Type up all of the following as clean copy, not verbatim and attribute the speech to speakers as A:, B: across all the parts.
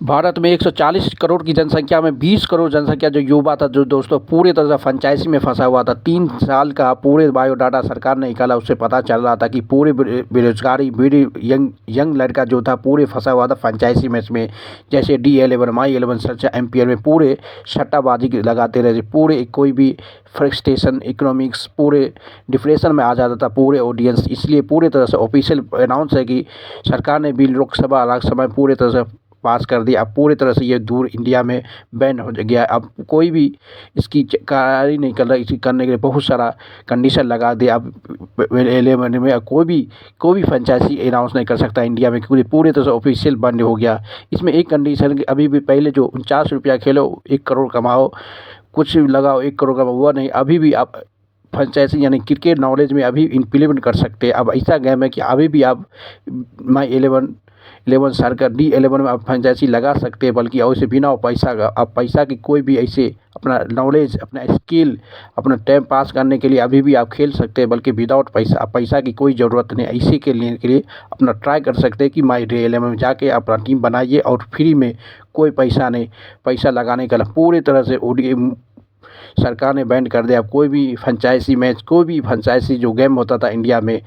A: भारत में 140 करोड़ की जनसंख्या में 20 करोड़ जनसंख्या जो युवा था, जो दोस्तों पूरे तरह से फ्रेंचाइजी में फंसा हुआ था। 3 साल का पूरे बायोडाटा सरकार ने निकाला, उससे पता चल रहा था कि पूरे बेरोजगारी पूरी यंग लड़का जो था पूरे फंसा हुआ था फ्रेंचाइजी में। इसमें जैसे D11 My11 सर्च MPL में पूरे सट्टाबाजी लगाते रहे, पूरे कोई भी फ्रस्ट्रेशन इकोनॉमिक्स पूरे डिप्रेशन में आ जाता था पूरे ऑडियंस। इसलिए पूरे तरह से ऑफिशियल अनाउंस है कि सरकार ने बिल लोकसभा राज्यसभा में पूरे तरह से पास कर दिया। अब पूरी तरह से ये दूर इंडिया में बैन हो गया। अब कोई भी इसकी कार्रवाई नहीं कर रहा। इसी करने के लिए बहुत सारा कंडीशन लगा दिया। अब 11 में कोई भी फ्रेंचाइजी अनाउंस नहीं कर सकता इंडिया में, क्योंकि पूरी तरह से ऑफिशियल बंद हो गया। इसमें एक कंडीशन कि अभी भी पहले जो 49 रुपया खेलो 1 करोड़ कमाओ, कुछ भी लगाओ 1 करोड़ कमाओ, हुआ नहीं। अभी भी आप फ्रेंचाइजी यानी क्रिकेट नॉलेज में अभी इम्प्लीमेंट कर सकते हैं। अब ऐसा गेम है कि अभी भी आप My11 सर्कल D11 में आप फ्रेंचाइजी लगा सकते हैं, बल्कि और से बिना पैसा का। आप पैसा की कोई भी ऐसे अपना नॉलेज अपना स्किल अपना टाइम पास करने के लिए अभी भी आप खेल सकते हैं, बल्कि विदाउट पैसा। आप पैसा की कोई ज़रूरत नहीं। इसी के लिए अपना ट्राई कर सकते हैं कि My11 में जाके अपना टीम बनाइए और फ्री में कोई पैसा नहीं, पैसा लगाने का पूरी तरह से सरकार ने बैन कर दिया। कोई भी फ्रेंचाइजी मैच कोई भी फ्रेंचाइजी जो गेम होता था इंडिया में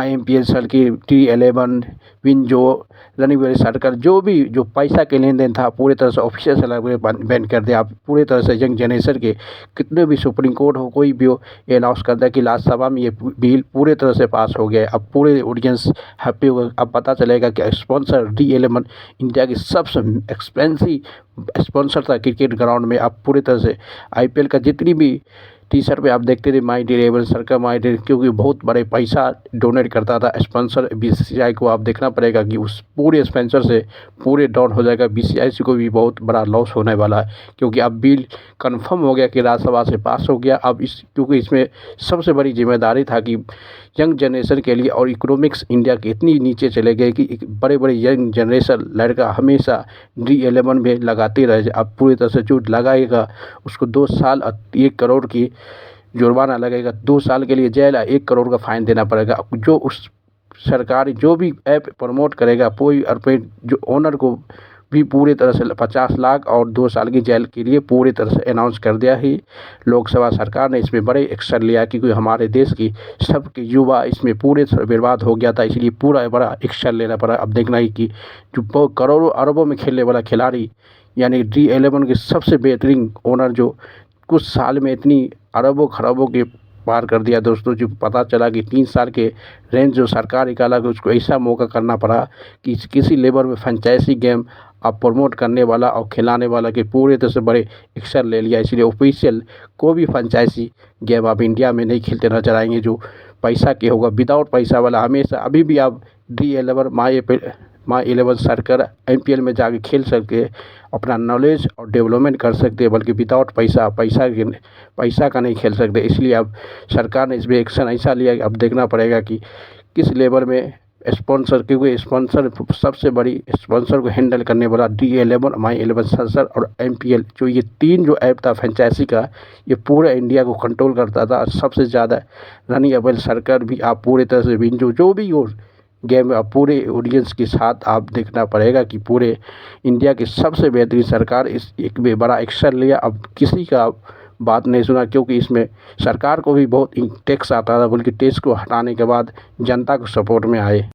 A: MPL circuit D11 WinZO running circle जो पैसा के लेन देन था पूरी तरह से ऑफिशियल से बैन कर दिया। अब पूरी तरह से यंग जनरेशन के कितने भी सुप्रीम कोर्ट हो कोई भी हो, ये अनाउंस कर दिया कि राज्यसभा में ये बिल पूरी तरह से पास हो गया। अब पूरे ऑडियंस हैप्पी होगा। अब पता चलेगा कि स्पॉन्सर D11 इंडिया की सबसे एक्सपेंसिव स्पॉन्सर था क्रिकेट ग्राउंड में। अब पूरी तरह से IPL का जितनी भी टी-शर्ट पे आप देखते थे My11 सर्कल क्योंकि बहुत बड़े पैसा डोनेट करता था स्पॉन्सर BCCI को। आप देखना पड़ेगा कि उस पूरे स्पॉन्सर से पूरे डाउन हो जाएगा। BCCI को भी बहुत बड़ा लॉस होने वाला है, क्योंकि अब बिल कंफर्म हो गया कि राज्यसभा से पास हो गया। अब क्योंकि इसमें सबसे बड़ी जिम्मेदारी था कि यंग जनरेशन के लिए, और इकोनॉमिक्स इंडिया की इतनी नीचे चले गए कि बड़े यंग जनरेशन लड़का हमेशा D11 में लगाते रहे। अब पूरी तरह से जो लगाएगा उसको 2 साल 1 करोड़ की जुर्माना लगेगा, 2 साल के लिए जेल, 1 करोड़ का फाइन देना पड़ेगा। जो उस सरकारी जो भी ऐप प्रमोट करेगा कोई जो ओनर को भी पूरी तरह से 50 लाख और 2 साल की जेल के लिए पूरी तरह से अनाउंस कर दिया ही लोकसभा सरकार ने। इसमें बड़े एक्शन लिया क्योंकि हमारे देश की सबके युवा इसमें पूरे बर्बाद हो गया था, इसलिए पूरा बड़ा एक्शन लेना पड़ा। अब देखना ही कि जो करोड़ों अरबों में खेलने वाला खिलाड़ी यानी D11 के सबसे बेहतरीन ओनर जो कुछ साल में इतनी अरबों खरबों के पार कर दिया दोस्तों। जो पता चला कि 3 साल के रेंज जो सरकार निकाला कि उसको ऐसा मौका करना पड़ा कि किसी लेवल में फ्रेंचाइजी गेम आप प्रमोट करने वाला और खिलाने वाला के पूरे तरह से बड़े एक्शन ले लिया। इसलिए ऑफिशियल कोई भी फ्रेंचाइजी गेम आप इंडिया में नहीं खेलते नजर आएंगे जो पैसा के होगा। विदाउट पैसा वाला हमेशा अभी भी आप D11 My11 सर्कल MPL में जाके खेल सकते हैं, अपना नॉलेज और डेवलपमेंट कर सकते हैं, बल्कि विदाउट पैसा का नहीं खेल सकते। इसलिए अब सरकार ने इसमें एक्शन ऐसा लिया कि अब देखना पड़ेगा कि किस लेवल में स्पॉन्सर, क्योंकि स्पॉन्सर सबसे बड़ी स्पॉन्सर को हैंडल करने वाला D11 My11 सर्कल और MPL जो ये 3 जो ऐप था फ्रेंचाइजी का, ये पूरे इंडिया को कंट्रोल करता था। सबसे ज़्यादा रनिंग सर्कल भी आप पूरी तरह से विंजो जो भी हो गेम अब पूरे ऑडियंस के साथ आप देखना पड़ेगा कि पूरे इंडिया की सबसे बेहतरीन सरकार इस एक में बड़ा एक्शन लिया। अब किसी का बात नहीं सुना, क्योंकि इसमें सरकार को भी बहुत टैक्स आता था, बल्कि टैक्स को हटाने के बाद जनता को सपोर्ट में आए।